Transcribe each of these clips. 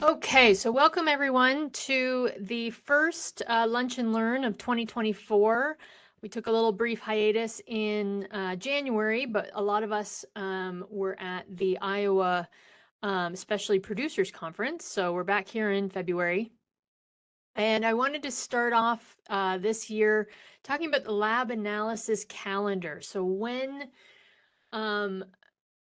Okay, so welcome everyone to the first Lunch and Learn of 2024. We took a little brief hiatus in January, but a lot of us were at the Iowa Specialty Producers Conference, so we're back here in February. And I wanted to start off this year talking about the lab analysis calendar. So um,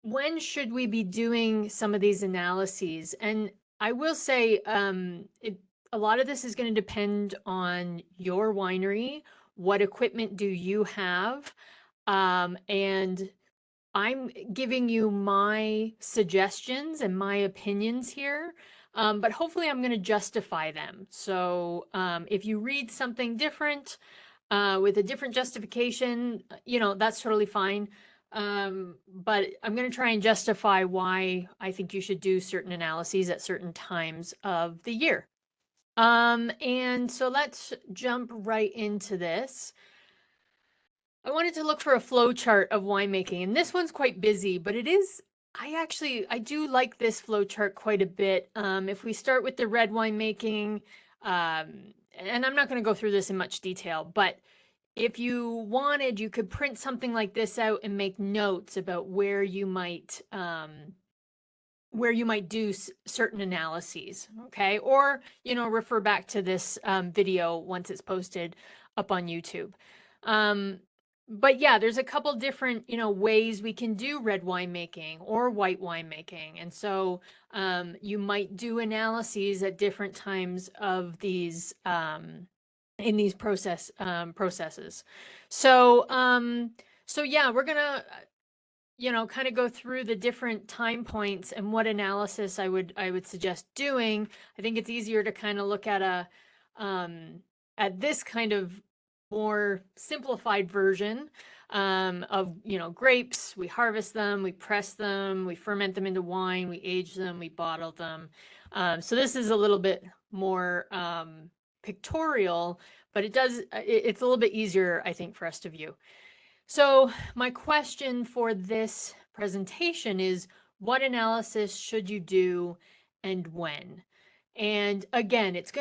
when should we be doing some of these analyses? And I will say, a lot of this is going to depend on your winery. What equipment do you have? And I'm giving you my suggestions and my opinions here, but hopefully I'm going to justify them. So if you read something different with a different justification, that's totally fine. But I'm going to try and justify why I think you should do certain analyses at certain times of the year. And so let's jump right into this. I wanted to look for a flow chart of winemaking, and this one's quite busy, but I do like this flow chart quite a bit. If we start with the red winemaking, and I'm not going to go through this in much detail, but if you wanted, you could print something like this out and make notes about where you might do certain analyses, okay? Or, refer back to this video once it's posted up on YouTube. Um, but yeah, there's a couple different, ways we can do red wine making or white wine making. And so you might do analyses at different times of these in these processes. So yeah, we're gonna kind of go through the different time points and what analysis I would suggest doing. I think it's easier to kind of look at at this kind of more simplified version of grapes. We harvest them, we press them, we ferment them into wine, we age them, we bottle them. So this is a little bit more pictorial, but it's a little bit easier, I think, for us to view. So my question for this presentation is, what analysis should you do and when? And again, it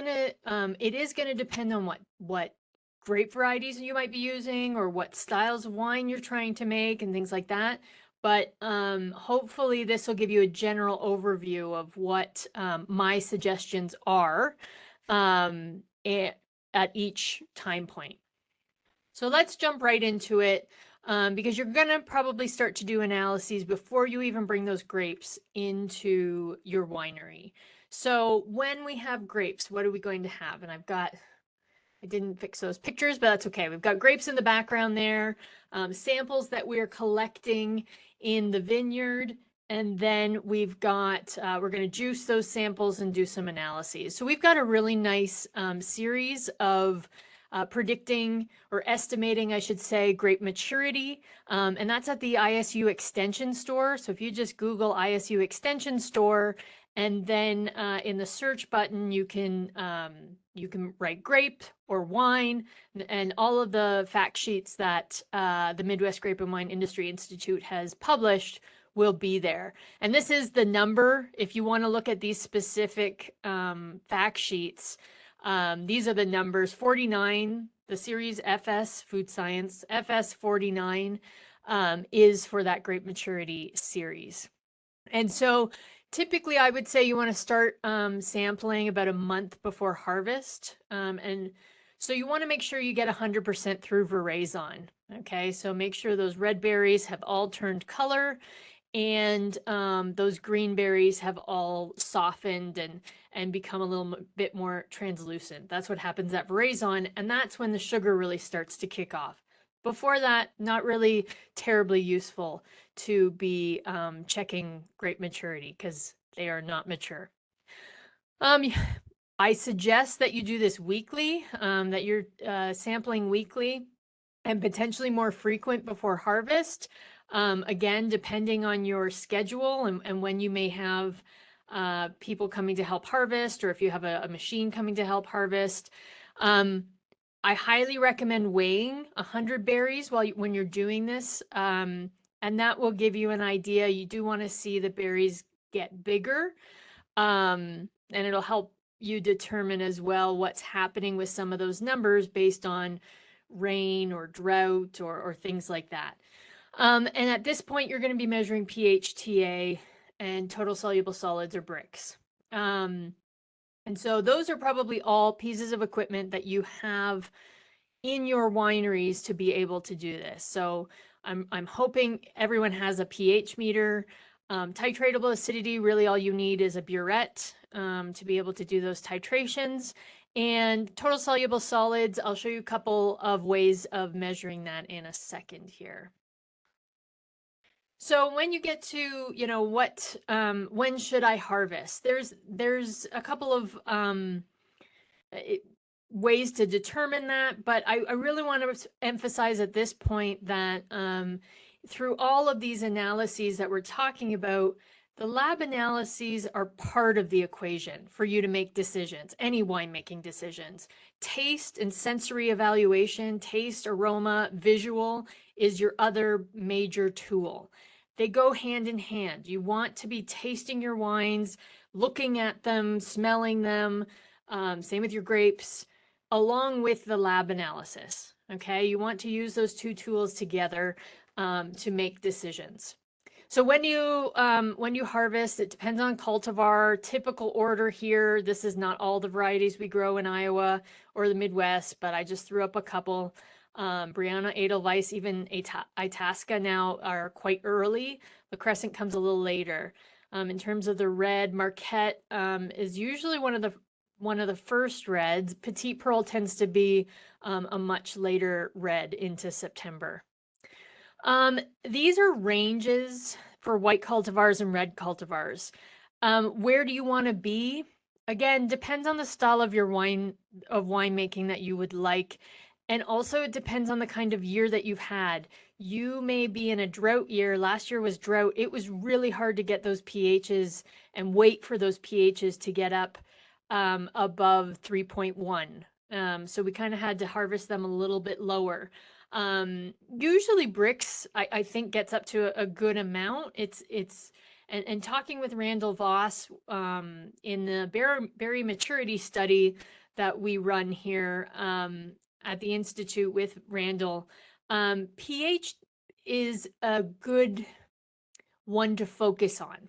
is gonna depend on what grape varieties you might be using or what styles of wine you're trying to make and things like that. But hopefully this will give you a general overview of what my suggestions are um, at each time point. So let's jump right into it because you're going to probably start to do analyses before you even bring those grapes into your winery. So when we have grapes, what are we going to have? And I didn't fix those pictures, but that's okay. We've got grapes in the background there, samples that we're collecting in the vineyard. And then we're going to juice those samples and do some analyses. So we've got a really nice series of predicting or estimating, I should say, grape maturity. And that's at the ISU Extension Store. So if you just Google ISU Extension Store, and then in the search button, you can write grape or wine, and all of the fact sheets that the Midwest Grape and Wine Industry Institute has published will be there. And this is the number. If you want to look at these specific fact sheets, these are the numbers. 49, the series FS Food Science, FS 49 is for that grape maturity series. And so typically I would say you want to start sampling about a month before harvest. And so you want to make sure you get 100% through veraison. Okay, so make sure those red berries have all turned color and those green berries have all softened and become a little bit more translucent. That's what happens at veraison, and that's when the sugar really starts to kick off. Before that, not really terribly useful to be checking grape maturity because they are not mature. I suggest that you do this weekly, that you're sampling weekly and potentially more frequent before harvest. Again, depending on your schedule and when you may have people coming to help harvest, or if you have a machine coming to help harvest. I highly recommend weighing 100 berries when you're doing this, and that will give you an idea. You do want to see the berries get bigger. And it'll help you determine as well what's happening with some of those numbers based on rain or drought or things like that. And at this point, you're going to be measuring pH, TA, and total soluble solids or Brix. And so those are probably all pieces of equipment that you have in your wineries to be able to do this. So I'm hoping everyone has a pH meter. Titratable acidity, really all you need is a burette to be able to do those titrations. And total soluble solids, I'll show you a couple of ways of measuring that in a second here. So when you get to, when should I harvest? There's a couple of ways to determine that, but I really want to emphasize at this point that through all of these analyses that we're talking about, the lab analyses are part of the equation for you to make decisions, any winemaking decisions. Taste and sensory evaluation, taste, aroma, visual is your other major tool. They go hand in hand. You want to be tasting your wines, looking at them, smelling them, same with your grapes, along with the lab analysis. Okay, you want to use those two tools together to make decisions. So when you harvest, it depends on cultivar. Typical order here. This is not all the varieties we grow in Iowa or the Midwest, but I just threw up a couple. Brianna, Edelweiss, even Itasca now are quite early. The Crescent comes a little later. In terms of the red, Marquette is usually one of the first reds. Petit Pearl tends to be a much later red into September. These are ranges for white cultivars and red cultivars. Where do you want to be? Again, depends on the style of your winemaking that you would like. And also it depends on the kind of year that you've had. You may be in a drought year. Last year was drought. It was really hard to get those pHs and wait for those pHs to get up above 3.1. So we kind of had to harvest them a little bit lower. Usually Brix, I think, gets up to a good amount. And talking with Randall Voss in the berry maturity study that we run here at the Institute with Randall, pH is a good one to focus on.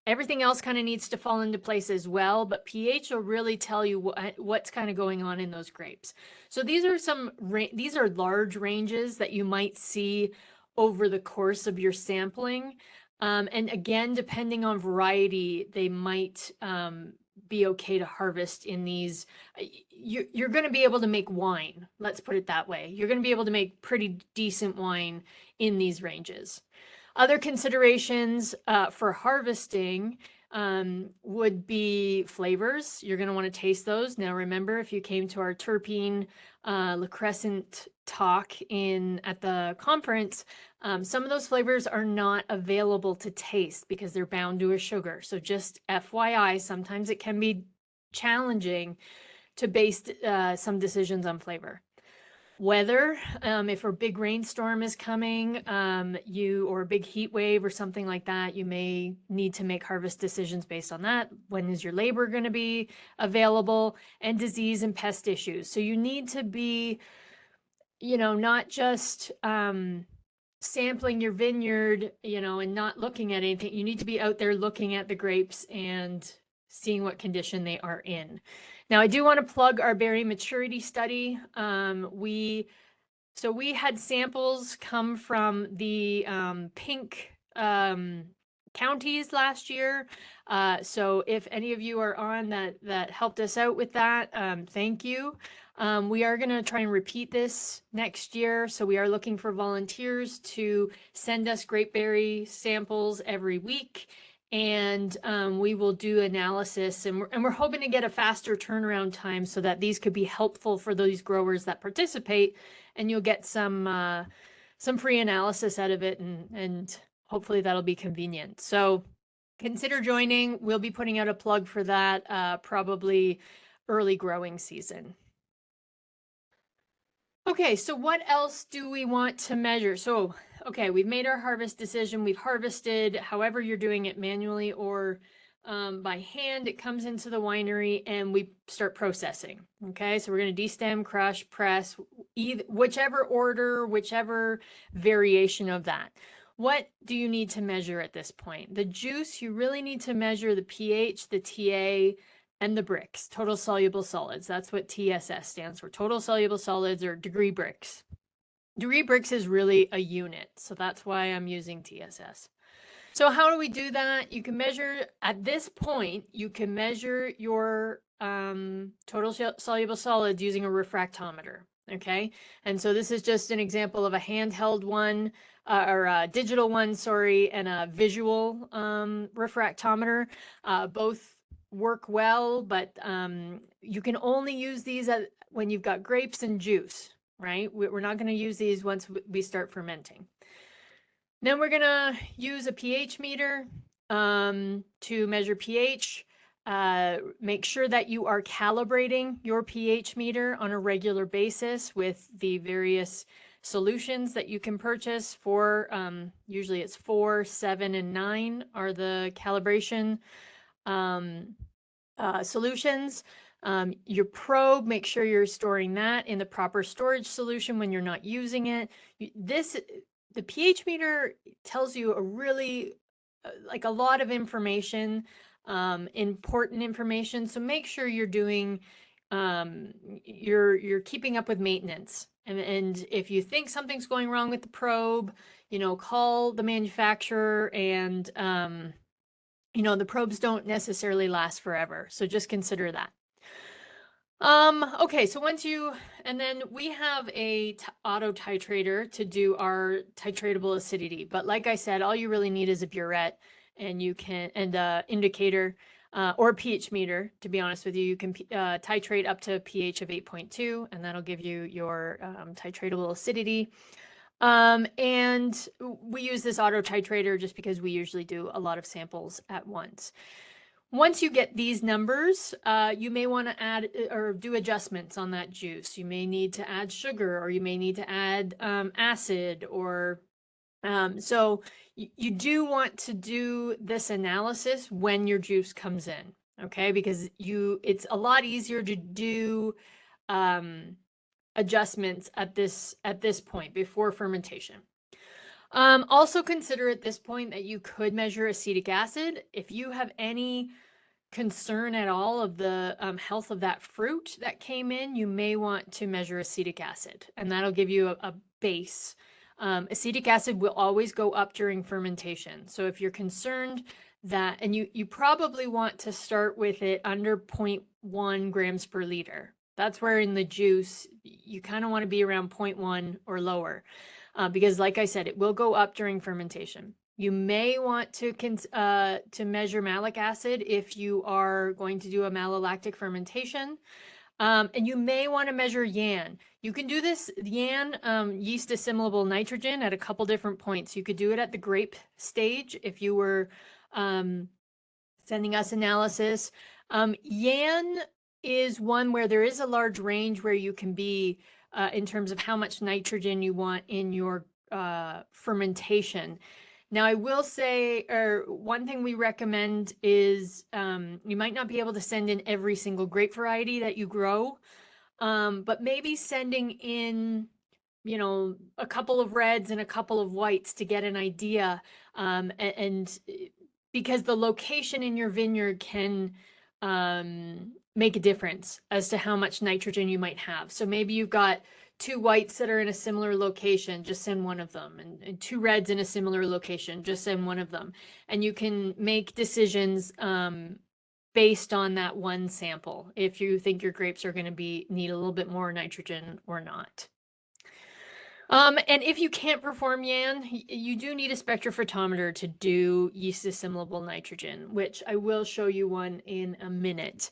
Everything else kind of needs to fall into place as well, but pH will really tell you what's kind of going on in those grapes. So these are large ranges that you might see over the course of your sampling. And again, depending on variety, they might be okay to harvest in these. You're going to be able to make wine, let's put it that way. You're going to be able to make pretty decent wine in these ranges. Other considerations for harvesting would be flavors. You're going to want to taste those. Now, remember, if you came to our terpene Le Crescent talk at the conference, some of those flavors are not available to taste because they're bound to a sugar. So just FYI, sometimes it can be challenging to base some decisions on flavor. Weather, if a big rainstorm is coming, or a big heat wave or something like that, you may need to make harvest decisions based on that. When is your labor going to be available? And disease and pest issues. So you need to be, not just sampling your vineyard, and not looking at anything. You need to be out there looking at the grapes and seeing what condition they are in. Now, I do want to plug our berry maturity study. We had samples come from the pink counties last year. So if any of you are on that helped us out with that, thank you. We are going to try and repeat this next year. So we are looking for volunteers to send us grapeberry samples every week. And we will do analysis, and we're hoping to get a faster turnaround time so that these could be helpful for those growers that participate, and you'll get some free analysis out of it, and hopefully that'll be convenient. So consider joining. We'll be putting out a plug for that probably early growing season. Okay, so what else do we want to measure? So, okay, we've made our harvest decision. We've harvested, however you're doing it, manually or by hand. It comes into the winery and we start processing. Okay, so we're going to destem, crush, press, whichever order, whichever variation of that. What do you need to measure at this point? The juice, you really need to measure the pH, the TA, and the Brix, total soluble solids. That's what TSS stands for, total soluble solids, or degree Brix. Degree Brix is really a unit, so that's why I'm using TSS. So how do we do that? You can measure, at this point, you can measure your total soluble solids using a refractometer, okay? And so this is just an example of a handheld one, or a digital one, sorry, and a visual refractometer. Both work well, but you can only use these when you've got grapes and juice, right? We're not going to use these once we start fermenting. Then we're gonna use a pH meter to measure pH. Make sure that you are calibrating your pH meter on a regular basis with the various solutions that you can purchase for, usually it's 4, 7, and 9 are the calibration solutions. Your probe, make sure you're storing that in the proper storage solution when you're not using it. The pH meter tells you a really, like, a lot of information, important information. So make sure you're doing, you're keeping up with maintenance. And if you think something's going wrong with the probe, call the manufacturer. And the probes don't necessarily last forever, so just consider that. Okay, so and then we have a auto titrator to do our titratable acidity. But like I said, all you really need is a burette, and a indicator, or pH meter. To be honest with you, you can titrate up to a pH of 8.2, and that'll give you your titratable acidity. And we use this auto titrator just because we usually do a lot of samples at once. Once you get these numbers, you may want to add or do adjustments on that juice. You may need to add sugar, or you may need to add acid, or so you do want to do this analysis when your juice comes in, okay? Because it's a lot easier to do adjustments at this point before fermentation. Also consider at this point that you could measure acetic acid. If you have any concern at all of the health of that fruit that came in, you may want to measure acetic acid, and that'll give you a base. Acetic acid will always go up during fermentation. So if you're concerned that, and you probably want to start with it under 0.1 grams per liter. That's where in the juice, you kind of want to be around 0.1 or lower, because like I said, it will go up during fermentation. You may want to measure malic acid if you are going to do a malolactic fermentation. And you may want to measure YAN. You can do this YAN, yeast assimilable nitrogen, at a couple different points. You could do it at the grape stage if you were sending us analysis. YAN is one where there is a large range where you can be in terms of how much nitrogen you want in your fermentation. Now, I will say, or one thing we recommend is you might not be able to send in every single grape variety that you grow, but maybe sending in, a couple of reds and a couple of whites to get an idea. And because the location in your vineyard can make a difference as to how much nitrogen you might have. So maybe you've got 2 whites that are in a similar location, just send one of them, and 2 reds in a similar location, just send one of them. And you can make decisions based on that one sample, if you think your grapes are going to need a little bit more nitrogen or not. And if you can't perform YAN, you do need a spectrophotometer to do yeast assimilable nitrogen, which I will show you one in a minute.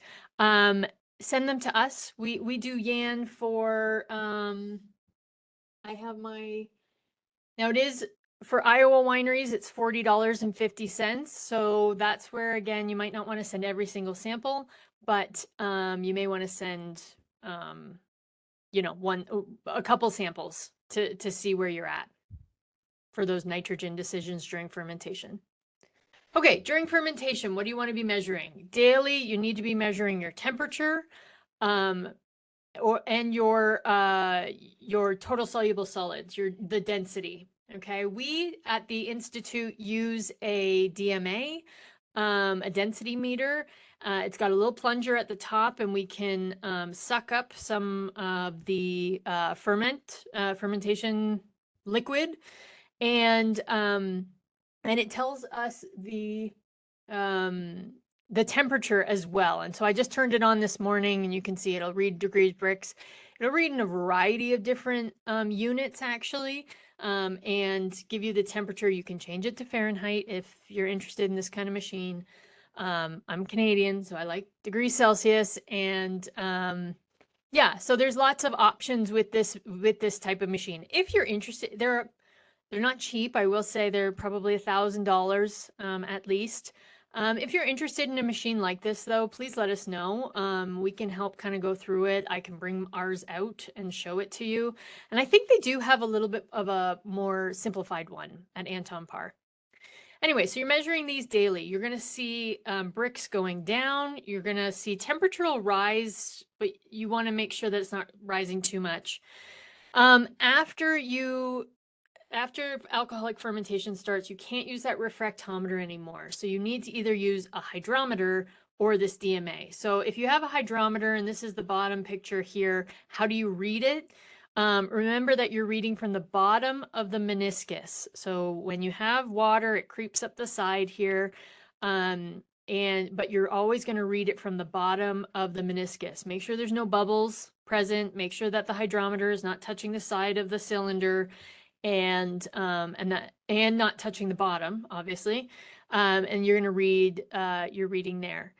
Send them to us. We do YAN for, I have now it is for Iowa wineries, it's $40.50. So that's where, again, you might not want to send every single sample, but you may want to send, a couple samples to see where you're at for those nitrogen decisions during fermentation. Okay, during fermentation, what do you want to be measuring? Daily, you need to be measuring your temperature, um, and your total soluble solids, the density. Okay, we at the Institute use a DMA, a density meter. It's got a little plunger at the top, and we can suck up some of the fermentation liquid, and it tells us um, the temperature as well. And so I just turned it on this morning, and you can see it'll read degrees Brix. It'll read in a variety of different units actually, and give you the temperature. You can change it to Fahrenheit if you're interested in this kind of machine. I'm Canadian, so I like degrees Celsius, and yeah, so there's lots of options with this type of machine. If you're interested, they're not cheap. I will say they're probably $1,000 at least. If you're interested in a machine like this, though, please let us know. We can help kind of go through it. I can bring ours out and show it to you. And I think they do have a little bit of a more simplified one at Anton Par. Anyway, so you're measuring these daily. You're going to see Brix going down. You're going to see temperature will rise, but you want to make sure that it's not rising too much. After alcoholic fermentation starts, you can't use that refractometer anymore. So you need to either use a hydrometer or this DMA. So if you have a hydrometer, and this is the bottom picture here, how do you read it? Remember that you're reading from the bottom of the meniscus. So when you have water, it creeps up the side here. But you're always going to read it from the bottom of the meniscus. Make sure there's no bubbles present. Make sure that the hydrometer is not touching the side of the cylinder, and not touching the bottom, obviously. And you're going to read your reading there.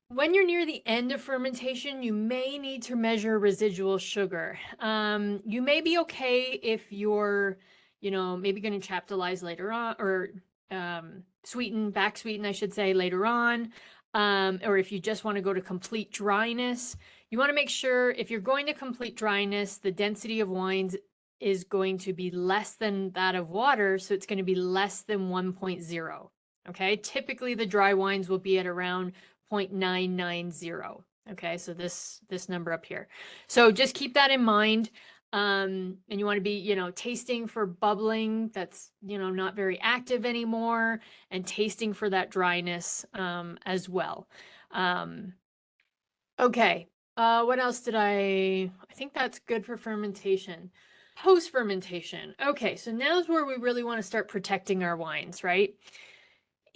When you're near the end of fermentation, you may need to measure residual sugar. You may be okay if you're, maybe going to chaptalize later on, or back sweeten, I should say, later on. Or if you just want to go to complete dryness. You want to make sure if you're going to complete dryness, the density of wines is going to be less than that of water, so it's going to be less than 1.0. Okay, typically the dry wines will be at around 0.990. Okay, so this number up here. So just keep that in mind. And you want to be, tasting for bubbling that's, not very active anymore, and tasting for that dryness as well. Okay, what else did I think that's good for fermentation. Post fermentation. Okay, so now's where we really want to start protecting our wines, right?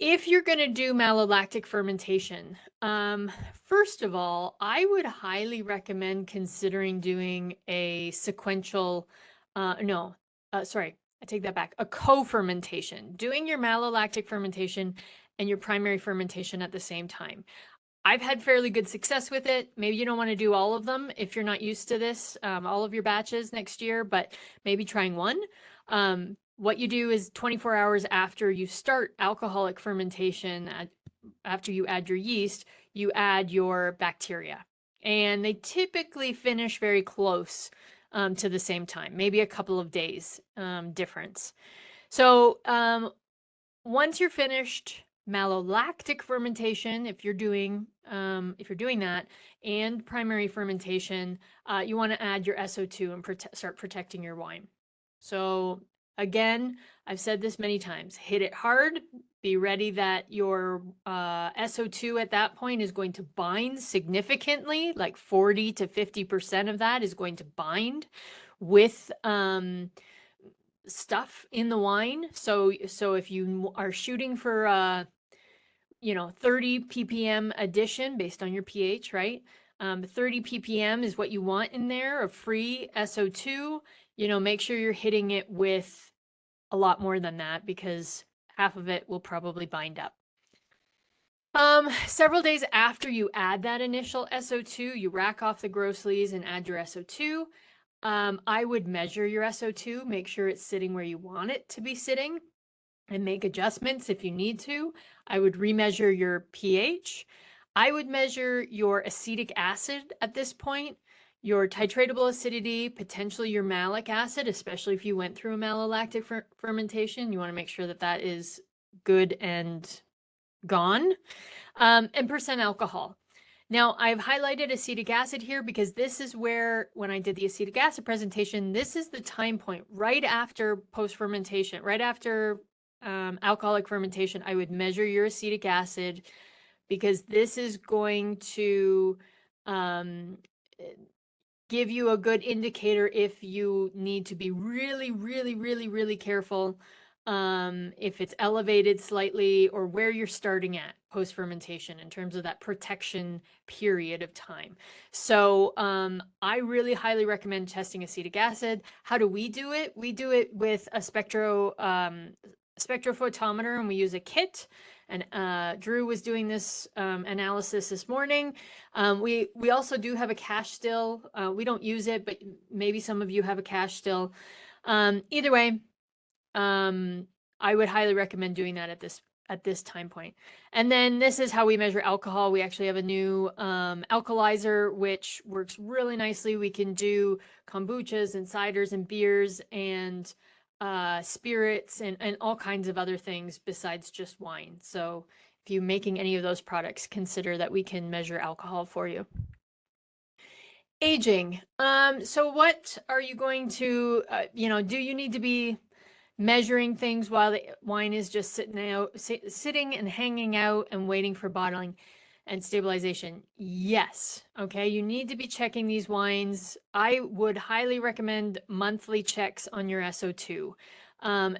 If you're going to do malolactic fermentation, first of all, I would highly recommend considering doing a sequential, sorry, I take that back, a co-fermentation, doing your malolactic fermentation and your primary fermentation at the same time. I've had fairly good success with it. Maybe you don't want to do all of them if you're not used to this, all of your batches next year, but maybe trying one. What you do is 24 hours after you start alcoholic fermentation, after you add your yeast, you add your bacteria. And they typically finish very close to the same time, maybe a couple of days difference. So once you're finished malolactic fermentation, if you're doing that, and primary fermentation, you want to add your SO2 and start protecting your wine. So again, I've said this many times, hit it hard, be ready that your SO2 at that point is going to bind significantly, like 40 to 50% of that is going to bind with stuff in the wine. So if you are shooting for 30 ppm addition based on your pH, right? 30 ppm is what you want in there of free SO2. Make sure you're hitting it with a lot more than that, because half of it will probably bind up. Several days after you add that initial SO2, you rack off the Grosslies and add your SO2. I would measure your SO2, make sure it's sitting where you want it to be sitting, and make adjustments if you need to. I would remeasure your pH. I would measure your acetic acid at this point, your titratable acidity, potentially your malic acid, especially if you went through a malolactic fermentation. You want to make sure that that is good and gone, and percent alcohol. Now, I've highlighted acetic acid here because this is where, when I did the acetic acid presentation, this is the time point right after post-fermentation, right after alcoholic fermentation, I would measure your acetic acid because this is going to um, give you a good indicator if you need to be really, really, really, really careful if it's elevated slightly or where you're starting at post fermentation in terms of that protection period of time. So I really highly recommend testing acetic acid. How do we do it? We do it with a spectrophotometer, and we use a kit. And Drew was doing this analysis this morning. We also do have a cache still. We don't use it, but maybe some of you have a cache still. Either way, I would highly recommend doing that at this time point. And then this is how we measure alcohol. We actually have a new alkalizer, which works really nicely. We can do kombuchas and ciders and beers and spirits and all kinds of other things besides just wine. So if you're making any of those products, consider that we can measure alcohol for you. Aging. So what are you going to, do you need to be measuring things while the wine is just sitting and hanging out and waiting for bottling and stabilization? Yes. Okay. You need to be checking these wines. I would highly recommend monthly checks on your SO2,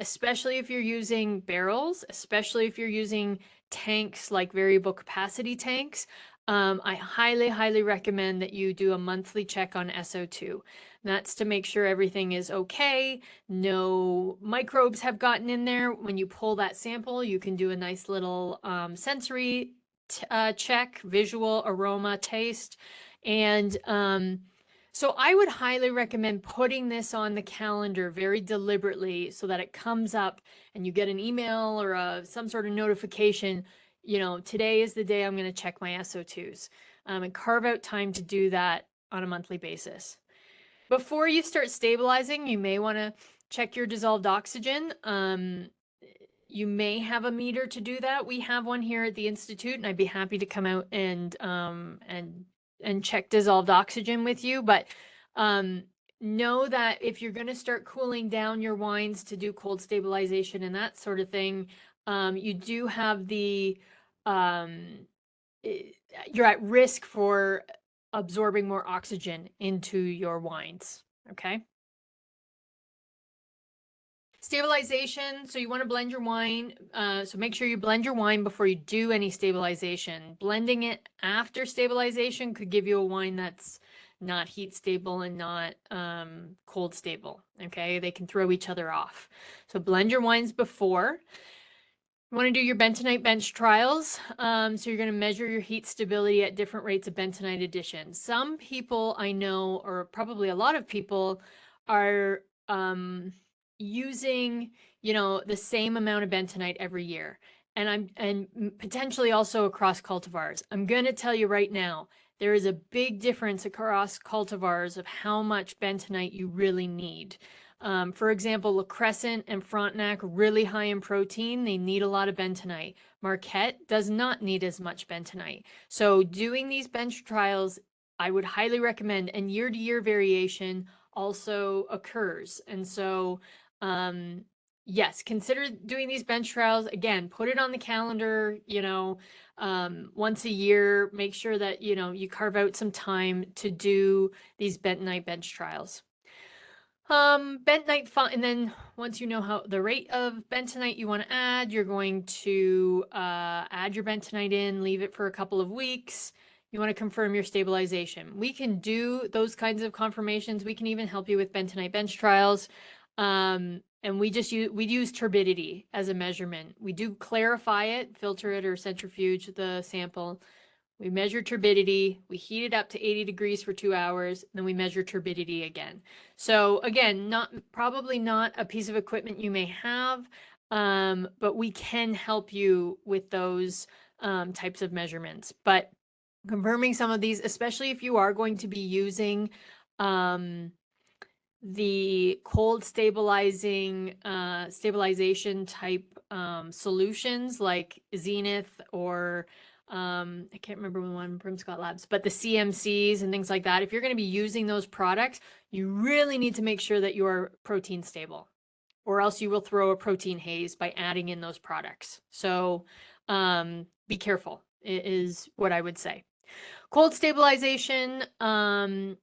especially if you're using barrels, especially if you're using tanks like variable capacity tanks. I highly, highly recommend that you do a monthly check on SO2. That's to make sure everything is okay. No microbes have gotten in there. When you pull that sample, you can do a nice little sensory check, visual, aroma, taste. And so I would highly recommend putting this on the calendar very deliberately so that it comes up and you get an email or some sort of notification. Today is the day I'm going to check my SO2s, and carve out time to do that on a monthly basis. Before you start stabilizing, you may want to check your dissolved oxygen. You may have a meter to do that. We have one here at the Institute, and I'd be happy to come out and check dissolved oxygen with you. But know that if you're going to start cooling down your wines to do cold stabilization and that sort of thing, you do have you're at risk for absorbing more oxygen into your wines. Okay. Stabilization. So you want to blend your wine. So make sure you blend your wine before you do any stabilization. Blending it after stabilization could give you a wine that's not heat stable and not cold stable. Okay. They can throw each other off. So blend your wines before. You want to do your bentonite bench trials. So you're going to measure your heat stability at different rates of bentonite addition. Some people I know, or probably a lot of people, are using, the same amount of bentonite every year. And potentially also across cultivars. I'm going to tell you right now, there is a big difference across cultivars of how much bentonite you really need. For example, La Crescent and Frontenac, really high in protein. They need a lot of bentonite. Marquette does not need as much bentonite. So doing these bench trials, I would highly recommend, and year-to-year variation also occurs. And so, yes, consider doing these bench trials. Again, put it on the calendar, once a year. Make sure that, you carve out some time to do these bentonite bench trials. Bentonite, and then once you know how the rate of bentonite you want to add, you're going to add your bentonite in, leave it for a couple of weeks. You want to confirm your stabilization. We can do those kinds of confirmations. We can even help you with bentonite bench trials. And we use turbidity as a measurement. We do clarify it, filter it, or centrifuge the sample. We measure turbidity, we heat it up to 80 degrees for 2 hours, then we measure turbidity again. So again, probably not a piece of equipment you may have, but we can help you with those types of measurements. But confirming some of these, especially if you are going to be using the cold stabilizing stabilization type solutions like Zenith or I can't remember the one from Scott Labs, but the CMCs and things like that. If you're going to be using those products, you really need to make sure that you are protein stable, or else you will throw a protein haze by adding in those products. So be careful is what I would say. Cold stabilization, however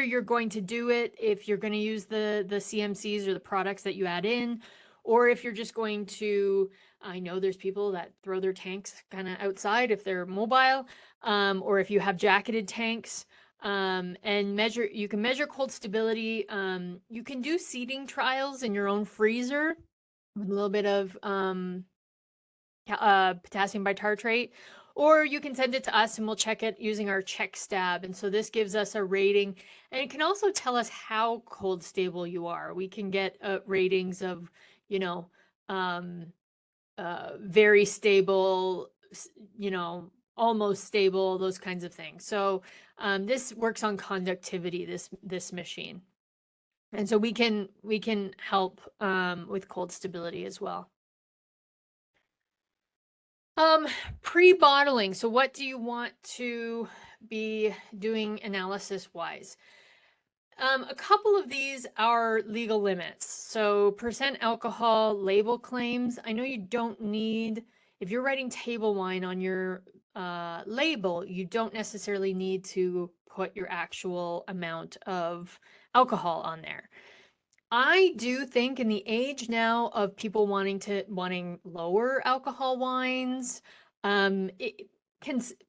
you're going to do it, if you're going to use the CMCs or the products that you add in, or if you're just going to, I know there's people that throw their tanks kind of outside if they're mobile, or if you have jacketed tanks, and you can measure cold stability. You can do seeding trials in your own freezer with a little bit of potassium bitartrate, or you can send it to us and we'll check it using our check stab. And so this gives us a rating, and it can also tell us how cold stable you are. We can get ratings of, you know, very stable, you know, almost stable, those kinds of things. So this works on conductivity, this machine. And so we can help with cold stability as well. Pre-bottling. So what do you want to be doing analysis wise? A couple of these are legal limits. So percent alcohol label claims. I know you don't need, if you're writing table wine on your label, you don't necessarily need to put your actual amount of alcohol on there. I do think in the age now of people wanting lower alcohol wines,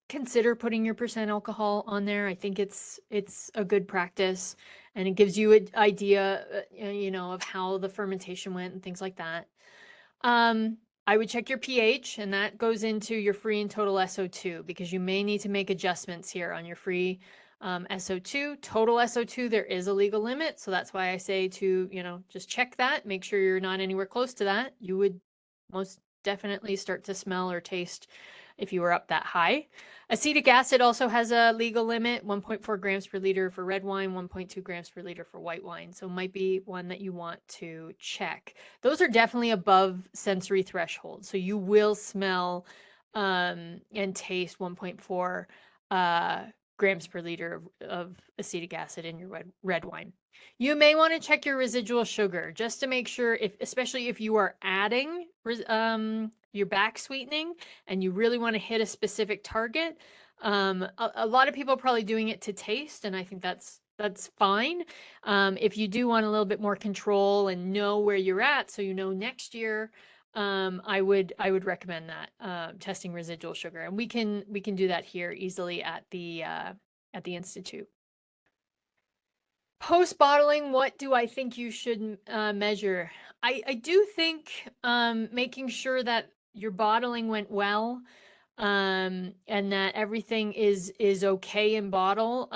consider putting your percent alcohol on there. I think it's a good practice, and it gives you an idea, you know, of how the fermentation went and things like that. I would check your pH, and that goes into your free and total SO2, because you may need to make adjustments here on your free SO2. Total SO2, there is a legal limit. So that's why I say to, you know, just check that, make sure you're not anywhere close to that. You would most definitely start to smell or taste if you were up that high. Acetic acid also has a legal limit, 1.4 grams per liter for red wine, 1.2 grams per liter for white wine. So might be one that you want to check. Those are definitely above sensory threshold. So you will smell and taste 1.4 grams per liter of acetic acid in your red wine. You may want to check your residual sugar just to make sure, especially if you are adding your back sweetening and you really want to hit a specific target. A lot of people are probably doing it to taste, and I think that's fine. If you do want a little bit more control and know where you're at, so you know next year, I would recommend that testing residual sugar, and we can do that here easily at the Institute. Post bottling, what do I think you should measure? I do think making sure that your bottling went well, and that everything is okay in bottle.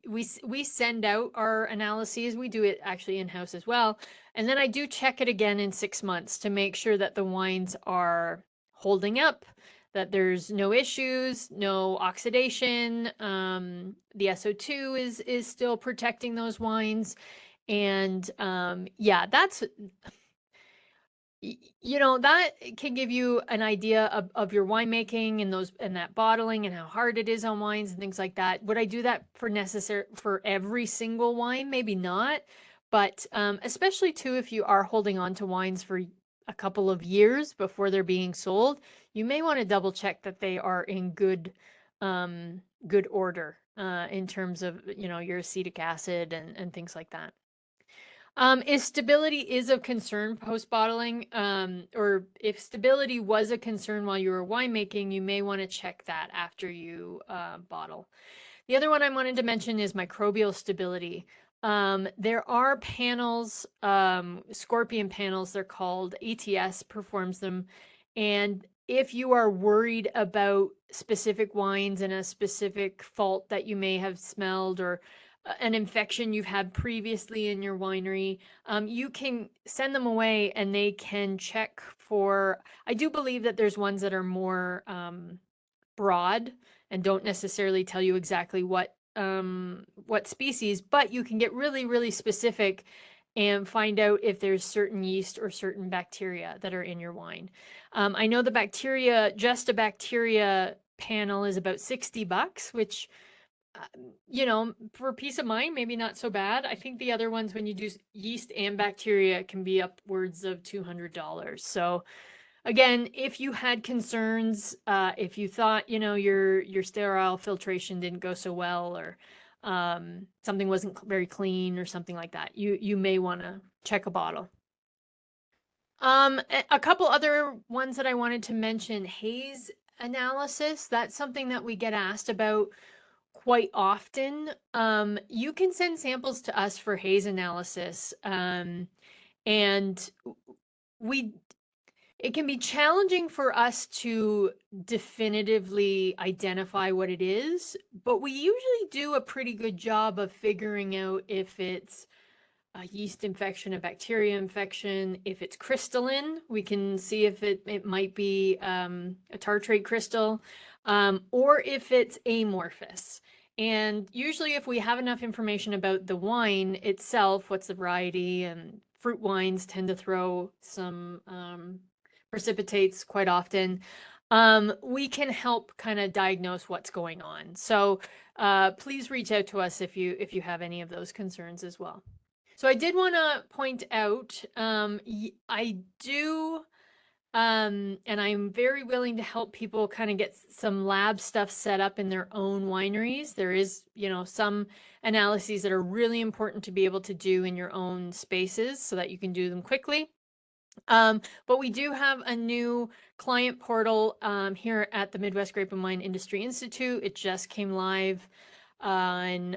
We send out our analyses. We do it actually in-house as well. And then I do check it again in 6 months to make sure that the wines are holding up, that there's no issues, no oxidation. The SO2 is still protecting those wines. And yeah, that's, you know, that can give you an idea of your winemaking and that bottling and how hard it is on wines and things like that. Would I do that for every single wine? Maybe not, but especially too, if you are holding on to wines for a couple of years before they're being sold, you may want to double check that they are in good order in terms of, you know, your acetic acid and things like that. If stability is of concern post bottling, or if stability was a concern while you were winemaking, you may want to check that after you bottle. The other one I wanted to mention is microbial stability. There are panels, Scorpion panels, they're called. ETS performs them. And if you are worried about specific wines and a specific fault that you may have smelled, or an infection you've had previously in your winery, you can send them away and they can check for, I do believe that there's ones that are more broad and don't necessarily tell you exactly what what species, but you can get really, really specific and find out if there's certain yeast or certain bacteria that are in your wine. I know the bacteria, just a bacteria panel is about $60, which, you know, for peace of mind, maybe not so bad. I think the other ones, when you do yeast and bacteria, can be upwards of $200. So again, if you had concerns, if you thought, you know, your sterile filtration didn't go so well, or something wasn't very clean or something like that, you may want to check a bottle. A couple other ones that I wanted to mention: haze analysis. That's something that we get asked about quite often. You can send samples to us for haze analysis, and we it can be challenging for us to definitively identify what it is, but we usually do a pretty good job of figuring out if it's a yeast infection, a bacteria infection. If it's crystalline, we can see if it might be a tartrate crystal, or if it's amorphous. And usually if we have enough information about the wine itself, what's the variety, and fruit wines tend to throw some precipitates quite often, we can help kind of diagnose what's going on. So please reach out to us if you have any of those concerns as well. So I did want to point out, I do, and I'm very willing to help people kind of get some lab stuff set up in their own wineries. There is, you know, some analyses that are really important to be able to do in your own spaces so that you can do them quickly. But we do have a new client portal here at the Midwest Grape and Wine Industry Institute. It just came live on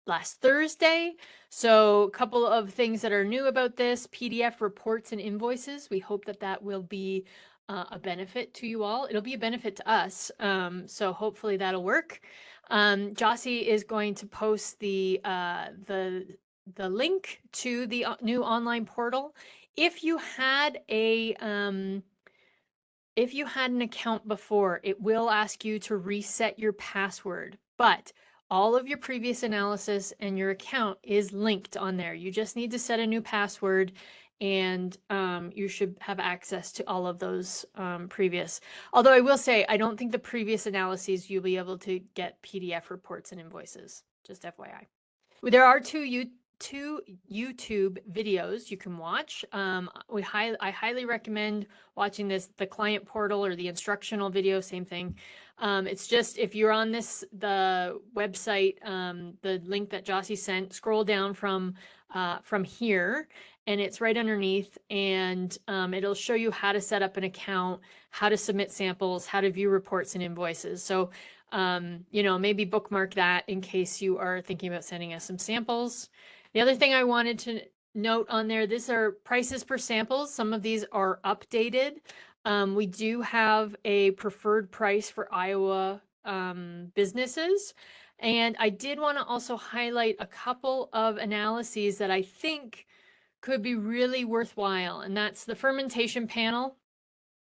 last Thursday. So a couple of things that are new about this: PDF reports and invoices. We hope that that will be a benefit to you all. It'll be a benefit to us. So hopefully that'll work. Jossie is going to post the link to the new online portal. If you had an account before, it will ask you to reset your password, but all of your previous analysis and your account is linked on there. You just need to set a new password, and you should have access to all of those previous. Although I will say, I don't think the previous analyses you'll be able to get PDF reports and invoices, just FYI. There are two YouTube videos you can watch. I highly recommend watching the client portal or the instructional video, same thing. It's just, if you're on the website, the link that Jossie sent, scroll down from here, and it's right underneath, and it'll show you how to set up an account, how to submit samples, how to view reports and invoices. So you know, maybe bookmark that in case you are thinking about sending us some samples. The other thing I wanted to note on there, these are prices per samples. Some of these are updated. We do have a preferred price for Iowa businesses. And I did want to also highlight a couple of analyses that I think could be really worthwhile, and that's the fermentation panel.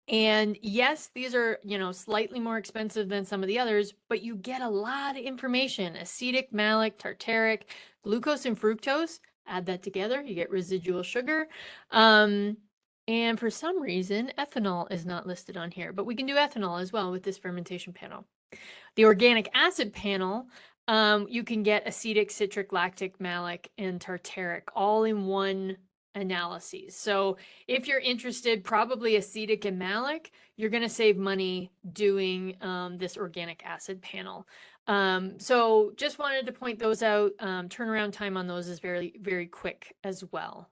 And yes, these are, you know, slightly more expensive than some of the others, but you get a lot of information: acetic, malic, tartaric, glucose, and fructose. Add that together, you get residual sugar. And for some reason, ethanol is not listed on here, but we can do ethanol as well with this fermentation panel. The organic acid panel, you can get acetic, citric, lactic, malic, and tartaric all in one analyses. So if you're interested, probably acetic and malic, you're going to save money doing this organic acid panel. So just wanted to point those out. Turnaround time on those is very, very quick as well.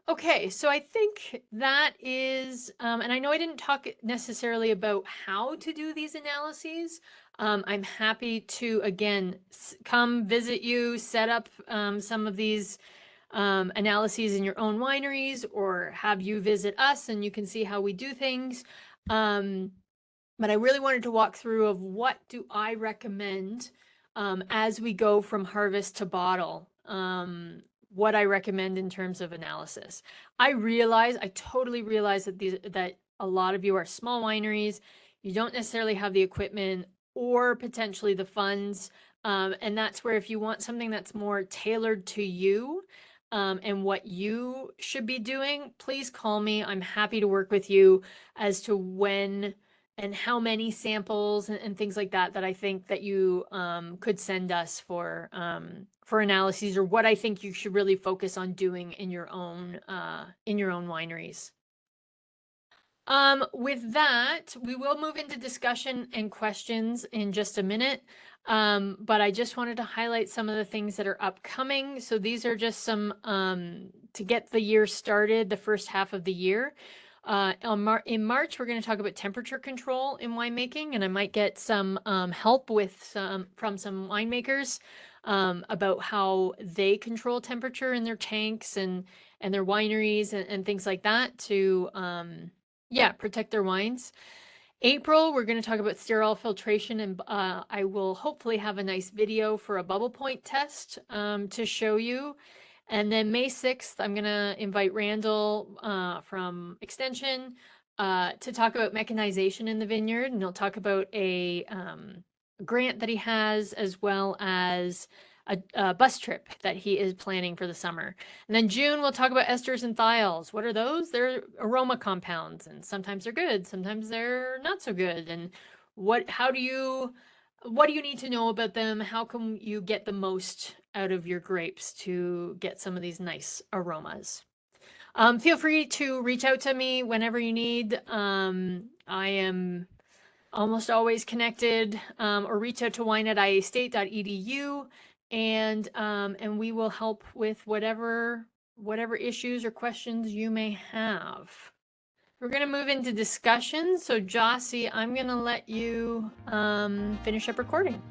Okay, so I think that is, and I know I didn't talk necessarily about how to do these analyses. I'm happy to, again, come visit you, set up some of these analyses in your own wineries, or have you visit us and you can see how we do things. But I really wanted to walk through of what do I recommend as we go from harvest to bottle. What I recommend in terms of analysis. I totally realize that a lot of you are small wineries. You don't necessarily have the equipment or potentially the funds. And that's where if you want something that's more tailored to you, and what you should be doing, please call me. I'm happy to work with you as to when and how many samples and things like that that I think that you could send us for analyses, or what I think you should really focus on doing in your own wineries. With that, we will move into discussion and questions in just a minute. But I just wanted to highlight some of the things that are upcoming. So these are just some to get the year started, the first half of the year. In March, we're going to talk about temperature control in winemaking, and I might get some help with from some winemakers about how they control temperature in their tanks and their wineries and things like that to yeah, protect their wines. April, we're going to talk about sterile filtration, and I will hopefully have a nice video for a bubble point test to show you. And then May 6th, I'm going to invite Randall from Extension to talk about mechanization in the vineyard. And he'll talk about a grant that he has, as well as a bus trip that he is planning for the summer. And then June, we'll talk about esters and thiols. What are those? They're aroma compounds, and sometimes they're good, sometimes they're not so good. And what do you need to know about them? How can you get the most out of your grapes to get some of these nice aromas? Feel free to reach out to me whenever you need. I am almost always connected, or reach out to wine@iastate.edu, and we will help with whatever issues or questions you may have. We're going to move into discussion. So Jossie, I'm going to let you finish up recording.